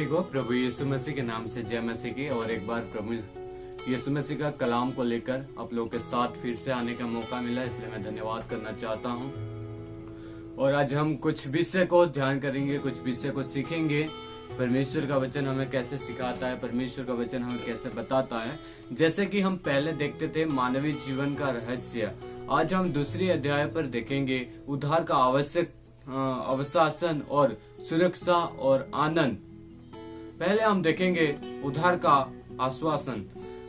को प्रभु यीशु मसीह के नाम से जय मसीह की। और एक बार प्रभु यीशु मसीह का कलाम को लेकर आप लोगों के साथ फिर से आने का मौका मिला, इसलिए मैं धन्यवाद करना चाहता हूं। और आज हम कुछ विषय को ध्यान करेंगे, कुछ विषय को सीखेंगे। परमेश्वर का वचन हमें कैसे सिखाता है, परमेश्वर का वचन हमें कैसे बताता है। जैसे कि हम पहले देखते थे मानवीय जीवन का रहस्य, आज हम दूसरी अध्याय पर देखेंगे उद्धार का आवश्यक अवशासन और सुरक्षा और आनंद। पहले हम देखेंगे उद्धार का आश्वासन।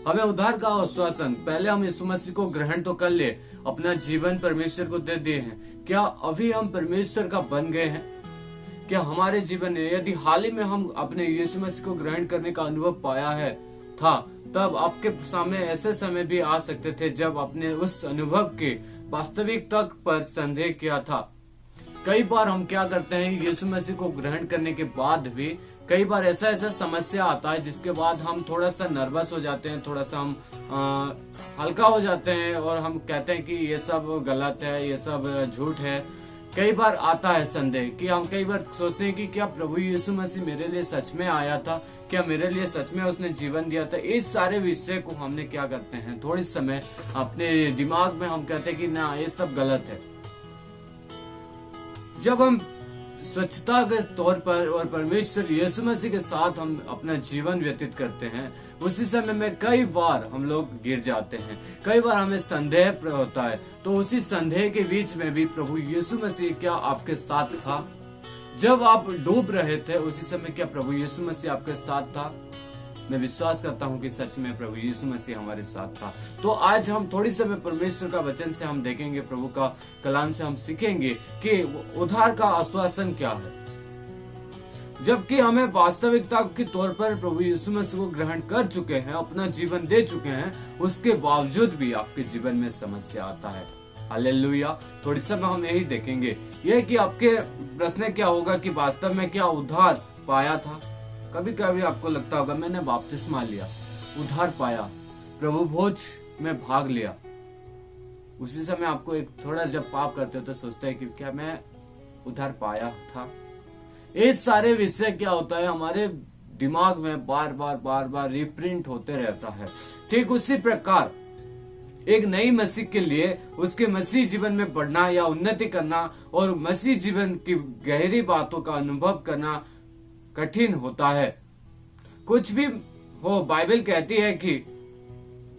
हमें उद्धार का आश्वासन, पहले हम यीशु मसीह को ग्रहण तो कर ले, अपना जीवन परमेश्वर को दे दिए हैं। क्या अभी हम परमेश्वर का बन गए हैं? क्या हमारे जीवन में, यदि हाल ही में हम अपने यीशु मसीह को ग्रहण करने का अनुभव पाया है था, तब आपके सामने ऐसे समय भी आ सकते थे जब आपने उस अनुभव के वास्तविकता पर संदेह किया था। कई बार हम क्या करते हैं, यीशु मसीह को ग्रहण करने के बाद भी कई बार ऐसा समस्या आता है जिसके बाद हम थोड़ा सा नर्वस हो जाते हैं, थोड़ा सा हम हल्का हो जाते हैं और हम कहते हैं कि ये सब गलत है, ये सब झूठ है। कई बार आता है संदेह कि हम कई बार सोचते हैं कि क्या प्रभु यीशु मसीह मेरे लिए सच में आया था, क्या मेरे लिए सच में उसने जीवन दिया था। इस सारे विषय को हमने क्या करते हैं, थोड़ी समय अपने दिमाग में हम कहते हैं कि ना, ये सब गलत है। जब हम स्वच्छता के तौर पर और परमेश्वर यीशु मसीह के साथ हम अपना जीवन व्यतीत करते हैं, उसी समय में कई बार हम लोग गिर जाते हैं, कई बार हमें संदेह होता है। तो उसी संदेह के बीच में भी प्रभु यीशु मसीह क्या आपके साथ था? जब आप डूब रहे थे उसी समय क्या प्रभु यीशु मसीह आपके साथ था? मैं विश्वास करता हूं कि सच में प्रभु यीशु मसीह हमारे साथ था। तो आज हम थोड़ी समय परमेश्वर का वचन से हम देखेंगे, प्रभु का कलाम से हम सीखेंगे कि उद्धार का आश्वासन क्या है। जबकि हमें वास्तविकता के तौर पर प्रभु यीशु मसीह को ग्रहण कर चुके हैं, अपना जीवन दे चुके हैं, उसके बावजूद भी आपके जीवन में समस्या आता है। हालेलुया। थोड़ी समय हम यही देखेंगे, यह कि आपके प्रश्न क्या होगा कि वास्तव में क्या उद्धार पाया था। कभी कभी आपको लगता होगा मैंने बपतिस्मा लिया, उद्धार पाया, प्रभु भोज में भाग लिया। उसी समय आपको एक थोड़ा जब पाप करते हो तो सोचते हैं कि क्या मैं उद्धार पाया था। ये सारे विषय क्या होता है, हमारे दिमाग में बार बार रिप्रिंट होते रहता है। ठीक उसी प्रकार एक नई मसीह के लिए उसके मसीह जीवन में बढ़ना या उन्नति करना और मसीह जीवन की गहरी बातों का अनुभव करना कठिन होता है। कुछ भी हो, बाइबल कहती है कि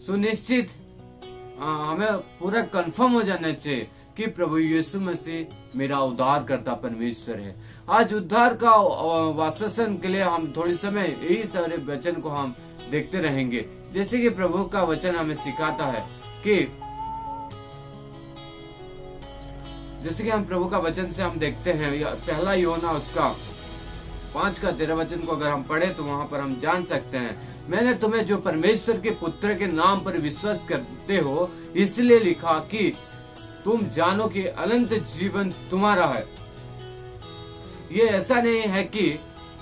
सुनिश्चित हमें पूरा कंफर्म हो जाना चाहिए कि प्रभु यीशु मसीह मेरा उद्धार करता परमेश्वर है। आज उद्धार का आश्वासन के लिए हम थोड़ी समय यही सारे वचन को हम देखते रहेंगे। जैसे कि प्रभु का वचन हमें सिखाता है कि जैसे कि हम प्रभु का वचन से हम देखते हैं, पहला यूहन्ना उसका 5:13 वचन को अगर हम पढ़े तो वहां पर हम जान सकते हैं, मैंने तुम्हें जो परमेश्वर के पुत्र के नाम पर विश्वास करते हो इसलिए लिखा कि तुम जानो कि अनंत जीवन तुम्हारा है। ये ऐसा नहीं है कि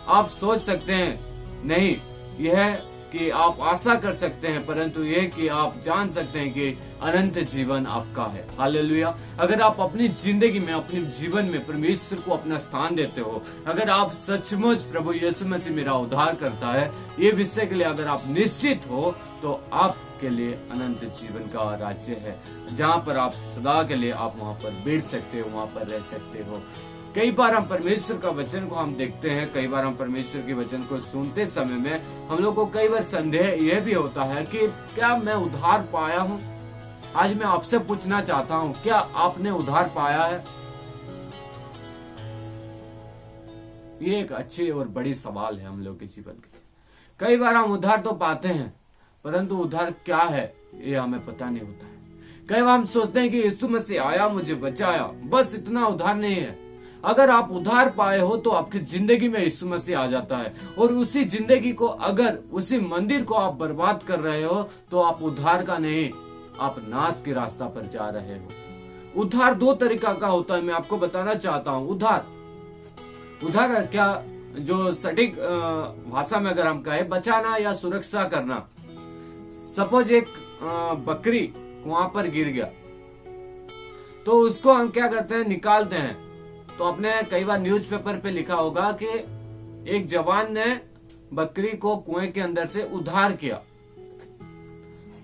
आप सोच सकते हैं, नहीं, यह कि आप आशा कर सकते हैं, परंतु यह कि आप जान सकते हैं कि अनंत जीवन आपका है। हालेलुया। अगर आप अपनी जिंदगी में, अपने जीवन में परमेश्वर को अपना स्थान देते हो, अगर आप सचमुच प्रभु यीशु मसीह मेरा उद्धार करता है, ये विषय के लिए अगर आप निश्चित हो, तो आपके लिए अनंत जीवन का राज्य है, जहाँ पर आप सदा के लिए आप वहाँ पर बैठ सकते हो, वहाँ पर रह सकते हो। कई बार हम परमेश्वर का वचन को हम देखते हैं, कई बार हम परमेश्वर के वचन को सुनते समय में हम लोग को कई बार संदेह यह भी होता है कि क्या मैं उद्धार पाया हूँ। आज मैं आपसे पूछना चाहता हूँ, क्या आपने उद्धार पाया है? ये एक अच्छी और बड़ी सवाल है हम लोग के जीवन के। कई बार हम उद्धार तो पाते हैं, परंतु उद्धार क्या है ये हमें पता नहीं होता है। कई बार हम सोचते हैं कि यीशु मसीह आया, मुझे बचाया, बस इतना उद्धार नहीं है। अगर आप उद्धार पाए हो तो आपकी जिंदगी में यीशु मसीह आ जाता है, और उसी जिंदगी को, अगर उसी मंदिर को आप बर्बाद कर रहे हो तो आप उद्धार का नहीं, आप नाश के रास्ता पर जा रहे हो। उद्धार दो तरीका का होता है, मैं आपको बताना चाहता हूँ। उद्धार क्या, जो सटीक भाषा में अगर हम कहें, बचाना या सुरक्षा करना। सपोज एक बकरी कुआं पर गिर गया तो उसको हम क्या करते हैं, निकालते हैं। तो आपने कई बार न्यूज़पेपर पे लिखा होगा कि एक जवान ने बकरी को कुएं के अंदर से उद्धार किया।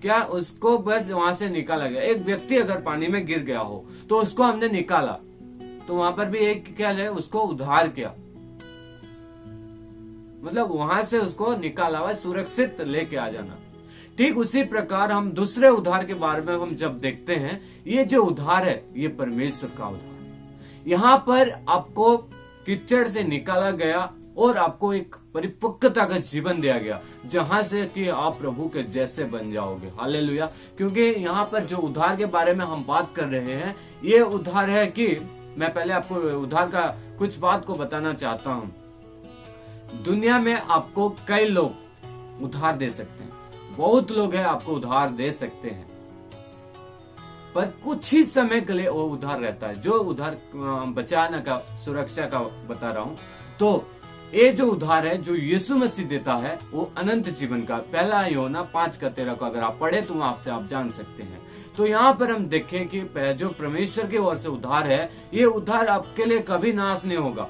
क्या उसको बस वहां से निकाला गया? एक व्यक्ति अगर पानी में गिर गया हो तो उसको हमने निकाला, तो वहां पर भी एक क्या है, उसको उद्धार किया, मतलब वहां से उसको निकाला हुआ, सुरक्षित लेके आ जाना। ठीक उसी प्रकार हम दूसरे उद्धार के बारे में हम जब देखते हैं, ये जो उद्धार है ये परमेश्वर का उद्धार है। यहाँ पर आपको कीचड़ से निकाला गया और आपको एक परिपक्वता का जीवन दिया गया, जहां से कि आप प्रभु के जैसे बन जाओगे। हालेलुया। क्योंकि यहाँ पर जो उद्धार के बारे में हम बात कर रहे हैं, ये उद्धार है कि मैं पहले आपको उद्धार का कुछ बात को बताना चाहता हूं। दुनिया में आपको कई लोग उद्धार दे सकते हैं, बहुत लोग हैं आपको उद्धार दे सकते हैं, पर कुछ ही समय के लिए वो उद्धार रहता है। जो उद्धार बचाना का, सुरक्षा का बता रहा हूं, तो ये जो उद्धार है जो यीशु मसीह देता है, वो अनंत जीवन का। पहला यूहन्ना 5:13 को अगर आप पढ़े तो आपसे आप जान सकते हैं। तो यहाँ पर हम देखें कि जो परमेश्वर की ओर से उद्धार है, ये उद्धार आपके लिए कभी नाश नहीं होगा।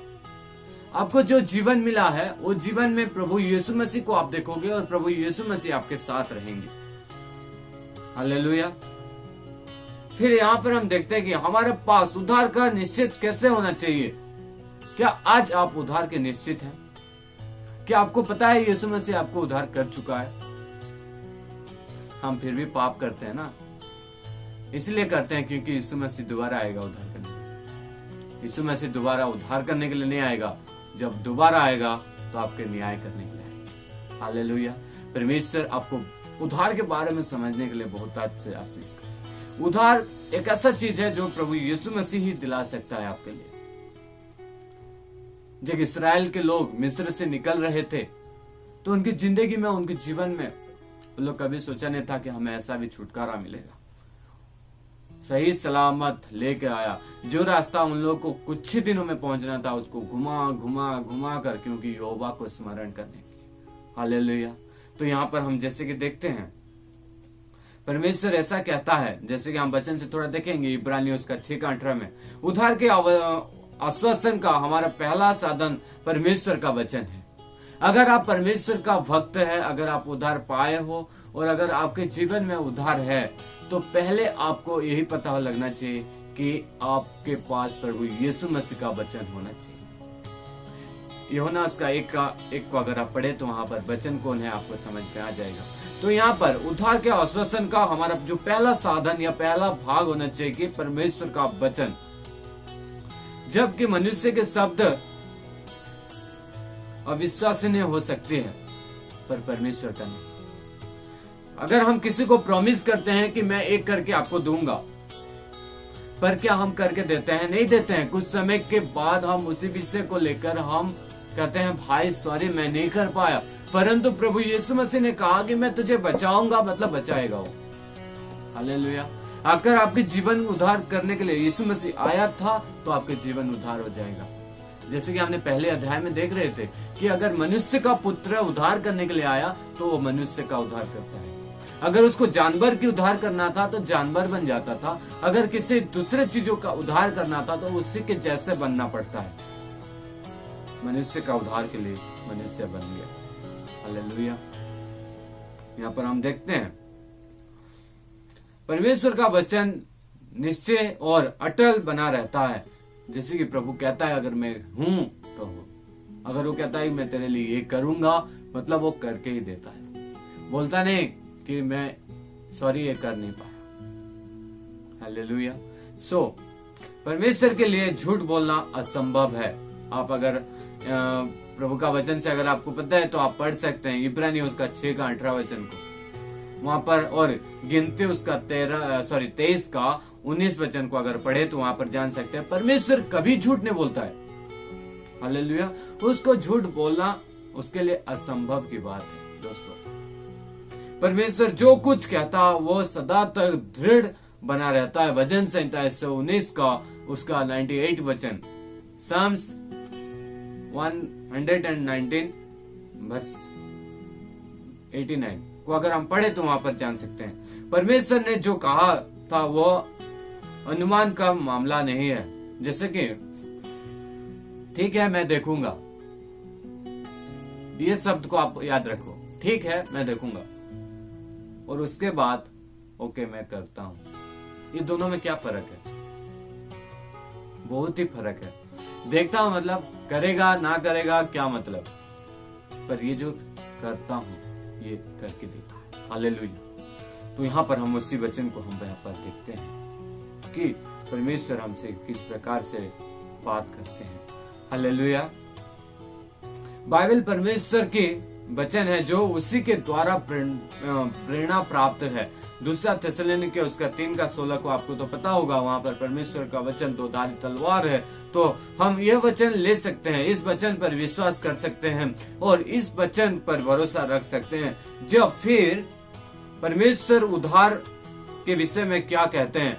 आपको जो जीवन मिला है, वो जीवन में प्रभु यीशु मसीह को आप देखोगे और प्रभु यीशु मसीह आपके साथ रहेंगे। हालेलुया। फिर यहाँ पर हम देखते हैं कि हमारे पास उद्धार का निश्चित कैसे होना चाहिए। क्या आज आप उद्धार के निश्चित हैं? क्या आपको पता है यीशु मसीह आपको उद्धार कर चुका है? हम फिर भी पाप करते हैं ना, इसलिए करते हैं क्योंकि यीशु मसीह दोबारा आएगा उद्धार करने के लिए। यीशु मसीह दोबारा उद्धार करने के लिए नहीं आएगा, जब दोबारा आएगा तो आपके न्याय करने के लिए आएगा। हालेलुया। परमेश्वर आपको उद्धार के बारे में समझने के लिए बहुत अच्छे आशीष करे। उद्धार एक ऐसा चीज है जो प्रभु यीशु मसीह ही दिला सकता है आपके लिए। जब इस्राएल के लोग मिस्र से निकल रहे थे, तो उनकी जिंदगी में, उनके जीवन में वो लोग कभी सोचा नहीं था कि हमें ऐसा भी छुटकारा मिलेगा। सही सलामत लेके आया। जो रास्ता उन लोगों को कुछ ही दिनों में पहुंचना था, उसको घुमा घुमा घुमा कर, क्योंकि यहोवा को स्मरण करने के लिए। हालेलुया। तो यहाँ पर हम जैसे कि देखते हैं, परमेश्वर ऐसा कहता है, जैसे कि हम वचन से थोड़ा देखेंगे, इब्रानियों उसका 6:18 में, उद्धार के आश्वासन का हमारा पहला साधन परमेश्वर का वचन है। अगर आप परमेश्वर का भक्त है, अगर आप उद्धार पाए हो और अगर आपके जीवन में उद्धार है, तो पहले आपको यही पता लगना चाहिए कि आपके पास प्रभु यीशु मसीह का वचन होना चाहिए। यूहन्ना उसका एक को अगर आप पढ़े तो वहां पर वचन कौन है आपको समझ में आ जाएगा। तो यहाँ पर उद्धार के आश्वासन का हमारा जो पहला साधन या पहला भाग होना चाहिए कि परमेश्वर का वचन। जबकि मनुष्य के शब्द अविश्वसनीय हो सकते हैं, पर परमेश्वर का नहीं। अगर हम किसी को प्रॉमिस करते हैं कि मैं एक करके आपको दूंगा, पर क्या हम करके देते हैं? नहीं देते हैं। कुछ समय के बाद हम उसी विषय को लेकर हम कहते हैं, भाई सॉरी मैं नहीं कर पाया, परंतु प्रभु यीशु मसीह ने कहा कि मैं तुझे बचाऊंगा, मतलब बचाएगा वो। हालेलुया। अगर आपके जीवन उद्धार करने के लिए यीशु मसीह आया था, तो आपके जीवन उद्धार हो जाएगा। जैसे कि हमने पहले अध्याय में देख रहे थे कि अगर मनुष्य का पुत्र उद्धार करने के लिए आया, तो वो मनुष्य का उद्धार करता है। अगर उसको जानवर की उद्धार करना था तो जानवर बन जाता था, अगर किसी दूसरे चीजों का उद्धार करना था तो उसी के जैसे बनना पड़ता है। मनुष्य का उद्धार के लिए मनुष्य बन गया। हालेलुया। यहाँ पर हम देखते हैं परमेश्वर का वचन निश्चय और अटल बना रहता है। जैसे कि प्रभु कहता है, अगर मैं हूं तो हूं। अगर वो कहता है मैं तेरे लिए ये करूंगा, मतलब वो करके ही देता है। बोलता नहीं कि मैं सॉरी ये कर नहीं पाया। हालेलुया। सो परमेश्वर के लिए झूठ बोलना असंभव है। आप अगर प्रभु का वचन से अगर आपको पता है तो आप पढ़ सकते हैं इब्रानियों उसका 6:18 वचन को वहां पर, और गिनती उसका 23 का 19 वचन को अगर पढ़े तो वहां पर जान सकते हैं परमेश्वर कभी झूठ नहीं बोलता है। हालेलुया। उसको झूठ बोलना उसके लिए असंभव की बात है। दोस्तों, परमेश्वर जो कुछ कहता वो सदा तक दृढ़ बना रहता है। भजन संहिता 119 का उसका 98 वचन, साम्स 119 वर्स 89 को अगर हम पढ़े तो वहां पर जान सकते हैं परमेश्वर ने जो कहा था वो अनुमान का मामला नहीं है। जैसे कि ठीक है मैं देखूंगा, ये शब्द को आप याद रखो, ठीक है मैं देखूंगा, और उसके बाद ओके मैं करता हूं। ये दोनों में क्या फर्क है? बहुत ही फर्क है। देखता हूं मतलब करेगा ना करेगा क्या मतलब, पर ये जो करता हूं ये करके देता है। हालेलुया। तो यहाँ पर हम उसी वचन को हम यहाँ पर देखते हैं कि परमेश्वर हमसे किस प्रकार से बात करते हैं। हालेलुया। बाइबल परमेश्वर के वचन है जो उसी के द्वारा प्रेरणा प्राप्त है। दूसरा थिस्सलुनीके उसका 3:16 को आपको तो पता होगा, वहां पर परमेश्वर का वचन दो धारी तलवार है। तो हम यह वचन ले सकते हैं, इस वचन पर विश्वास कर सकते हैं और इस वचन पर भरोसा रख सकते हैं। जब फिर परमेश्वर उद्धार के विषय में क्या कहते हैं,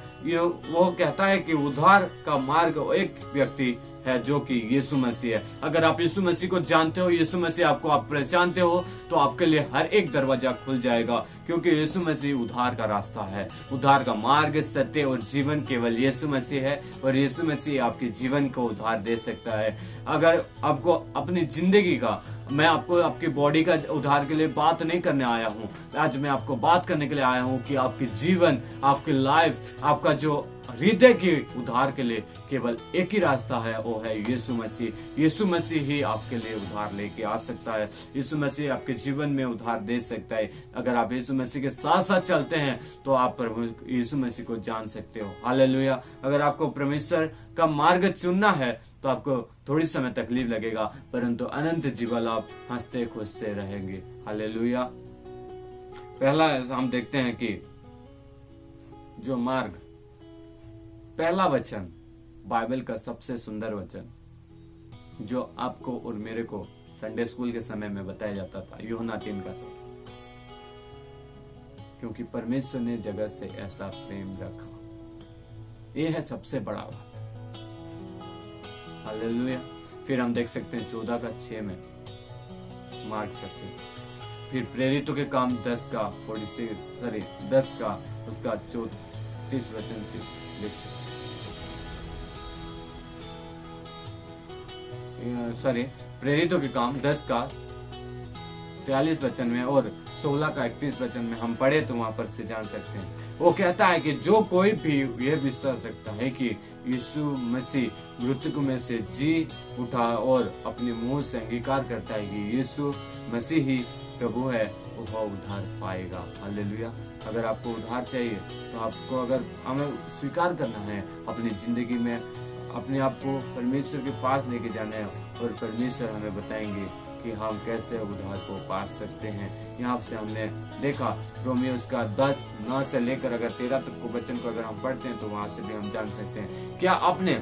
वो कहता है कि उद्धार का मार्ग एक व्यक्ति है जो कि यीशु मसीह है। अगर आप यीशु मसीह को जानते हो, यीशु मसीह आपको आप पहचानते हो, तो आपके लिए हर एक दरवाजा खुल जाएगा, क्योंकि यीशु मसीह उद्धार का रास्ता है। उद्धार का मार्ग, सत्य और जीवन केवल यीशु मसीह है, और यीशु मसीह आपके जीवन को उद्धार दे सकता है। अगर आपको अपनी जिंदगी का, मैं आपको आपकी बॉडी का उद्धार के लिए बात नहीं करने आया हूँ, आज मैं आपको बात करने के लिए आया हूँ कि आपकी जीवन, आपकी लाइफ, आपका जो हृदय के उद्धार के लिए केवल एक ही रास्ता है, वो है यीशु मसीह। यीशु मसीह ही आपके लिए उद्धार लेके आ सकता है। यीशु मसीह आपके जीवन में उद्धार दे सकता है। अगर आप यीशु मसीह के साथ साथ चलते हैं तो आप प्रभु यीशु मसीह को जान सकते हो। हालेलुया। अगर आपको परमेश्वर का मार्ग चुनना है तो आपको थोड़ी समय तकलीफ लगेगा, परंतु अनंत जीवन आप हंसते खुशते रहेंगे। हालेलुया। पहला हम देखते हैं कि जो मार्ग, पहला वचन बाइबल का सबसे सुंदर वचन जो आपको और मेरे को संडे स्कूल के समय में बताया जाता था, यूहन्ना 3:7, क्योंकि परमेश्वर ने जगत से ऐसा प्रेम रखा। ये है सबसे बड़ा बात। हालेलुया। फिर हम देख सकते हैं 14:6 में मार्क सत्य। फिर प्रेरितों के काम 10 का उसका 34 वचन से देख सकते। प्रेरितों के काम 10 का 43 वचन में और 16 का 31 वचन में हम पढ़े तो वहां पर से जान सकते हैं। वो कहता है कि जो कोई भी यह विश्वास रखता है कि यीशु मसीह मृतकों में से जी उठा और अपने मुंह से अंगीकार करता है कि यीशु मसीह ही प्रभु है, वह उद्धार पाएगा। हालेलुया। अगर आपको उद्धार चाहिए तो आपको अगर हमें स्वीकार करना है अपनी जिंदगी में, अपने आप को परमेश्वर के पास लेके जाना है, और परमेश्वर हमें बताएंगे कि हम कैसे उद्धार को पा सकते हैं। यहाँ से हमने देखा रोमियोस का 10:9 से लेकर अगर 13 तक को वचन को अगर हम पढ़ते हैं तो वहां से भी हम जान सकते हैं क्या आपने,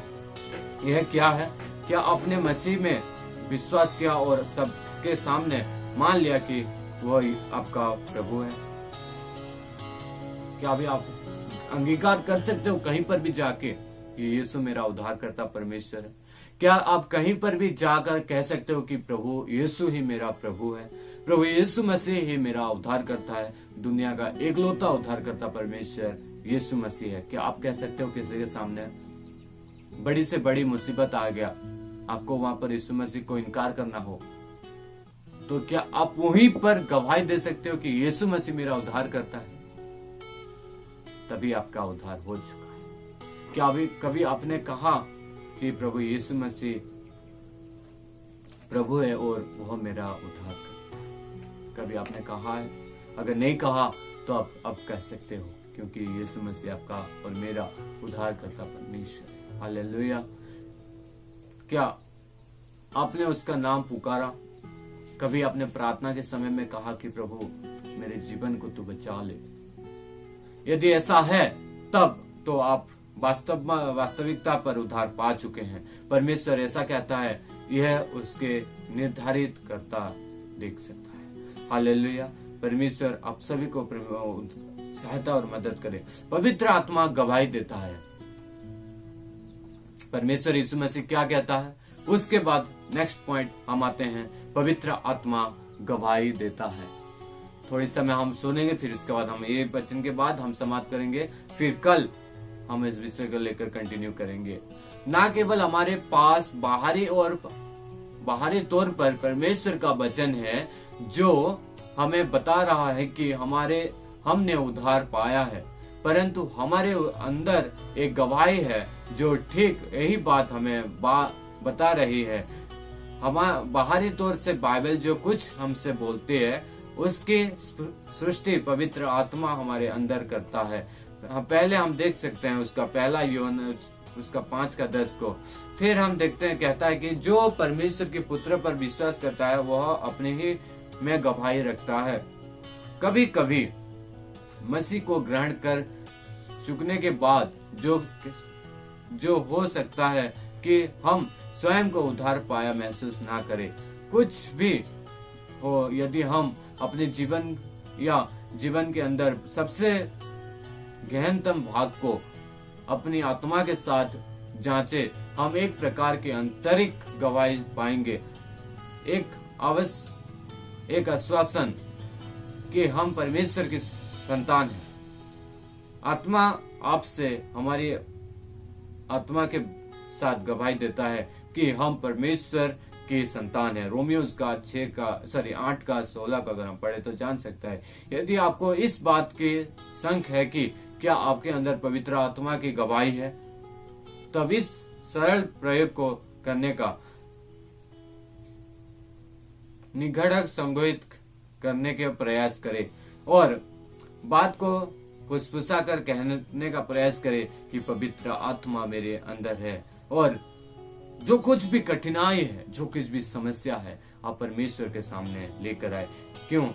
यह क्या है, क्या आपने मसीह में विश्वास किया और सबके सामने मान लिया कि वह आपका प्रभु है। क्या अभी आप अंगीकार कर सकते हो कहीं पर भी जाके कि यीशु मेरा उद्धार करता परमेश्वर है? क्या आप कहीं पर भी जाकर कह सकते हो कि प्रभु यीशु ही मेरा प्रभु है, प्रभु यीशु मसीह ही मेरा उद्धार करता है, दुनिया का एकलौता उद्धार करता परमेश्वर यीशु मसीह है? क्या आप कह सकते हो किसी के सामने बड़ी से बड़ी मुसीबत आ गया, आपको वहां पर यीशु मसीह को इनकार करना हो, तो क्या आप वहीं पर गवाही दे सकते हो कि यीशु मसीह मेरा उद्धार करता है? तभी आपका उद्धार हो चुका है। क्या अभी कभी आपने कहा कि प्रभु यीशु मसीह प्रभु है और वह मेरा उद्धार करता है? कभी आपने कहा है? अगर नहीं कहा तो आप अब कह सकते हो, क्योंकि यीशु मसीह आपका और मेरा उद्धार करता परमेश्वर है। हालेलुया। क्या आपने उसका नाम पुकारा? कभी आपने प्रार्थना के समय में कहा कि प्रभु मेरे जीवन को तू बचा ले? यदि ऐसा है तब तो आप वास्तविकता पर उद्धार पा चुके हैं। परमेश्वर ऐसा कहता है, यह उसके निर्धारित करता देख सकता है। हालेलुया। परमेश्वर आप सभी को सहायता और मदद करे। पवित्र आत्मा गवाही देता है। परमेश्वर यीशु मसीह क्या कहता है, उसके बाद नेक्स्ट पॉइंट हम आते हैं, पवित्र आत्मा गवाही देता है। थोड़ी समय हम सुनेंगे, फिर इसके बाद हम ये वचन के बाद हम समाप्त करेंगे, फिर कल हम इस विषय को लेकर कंटिन्यू करेंगे। ना केवल हमारे पास बाहरी और बाहरी तौर पर परमेश्वर का वचन है जो हमें बता रहा है कि हमने उद्धार पाया है, परंतु हमारे अंदर एक गवाही है जो ठीक यही बात हमें बता रही है। बाहरी तौर से बाइबल जो कुछ हमसे बोलती है उसकी सृष्टि पवित्र आत्मा हमारे अंदर करता है। पहले हम देख सकते हैं उसका पहला यूहन्ना उसका 5:10 को। फिर हम देखते हैं, कहता है कि जो परमेश्वर के पुत्र पर विश्वास करता है वह अपने ही में गवाही रखता है। कभी कभी मसीह को ग्रहण कर चुकने के बाद जो हो सकता है कि हम स्वयं को उद्धार पाया महसूस ना करें। कुछ भी हो, यदि हम अपने जीवन के अंदर सबसे गहनतम भाग को अपनी आत्मा के साथ जांचे, हम एक प्रकार की आंतरिक गवाही पाएंगे, एक आश्वासन कि हम परमेश्वर की संतान हैं। आत्मा आपसे हमारी आत्मा के साथ गवाही देता है कि हम परमेश्वर की संतान है। रोमियोस का 8:16 का अगर हम पढ़े तो जान सकता है। यदि आपको इस बात की शंका है कि क्या आपके अंदर पवित्र आत्मा की गवाही है, तब इस सरल प्रयोग को करने का निगढ़ संगोहित करने के प्रयास करें और बात को फुसफुसा कर कहने का प्रयास करें कि पवित्र आत्मा मेरे अंदर है, और जो कुछ भी कठिनाई है, जो कुछ भी समस्या है, आप परमेश्वर के सामने लेकर आए। क्यों?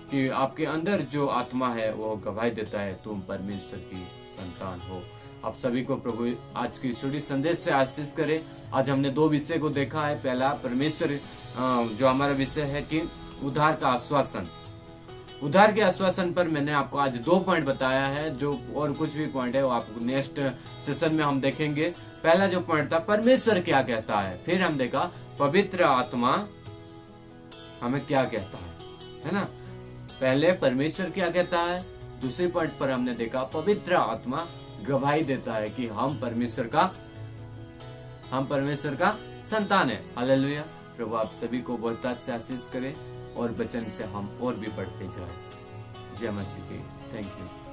कि आपके अंदर जो आत्मा है वो गवाही देता है तुम परमेश्वर की संतान हो। आप सभी को प्रभु आज की छोटी संदेश से आशीष करे। आज हमने 2 विषय को देखा है। पहला परमेश्वर जो हमारा विषय है कि उद्धार का आश्वासन। उद्धार के आश्वासन पर मैंने आपको आज 2 पॉइंट बताया है, जो और कुछ भी पॉइंट है वो आपको नेक्स्ट सेशन में हम देखेंगे। पहला जो पॉइंट था परमेश्वर क्या कहता है, फिर हम देखा पवित्र आत्मा हमें क्या कहता है ना। पहले परमेश्वर क्या कहता है, दूसरे पॉइंट पर हमने देखा पवित्र आत्मा गवाही देता है कि हम परमेश्वर का संतान है। हालेलुया। प्रभु आप सभी को बहुत से आशीष करे और वचन से हम और भी बढ़ते जाए। जय मसीह की। Thank you.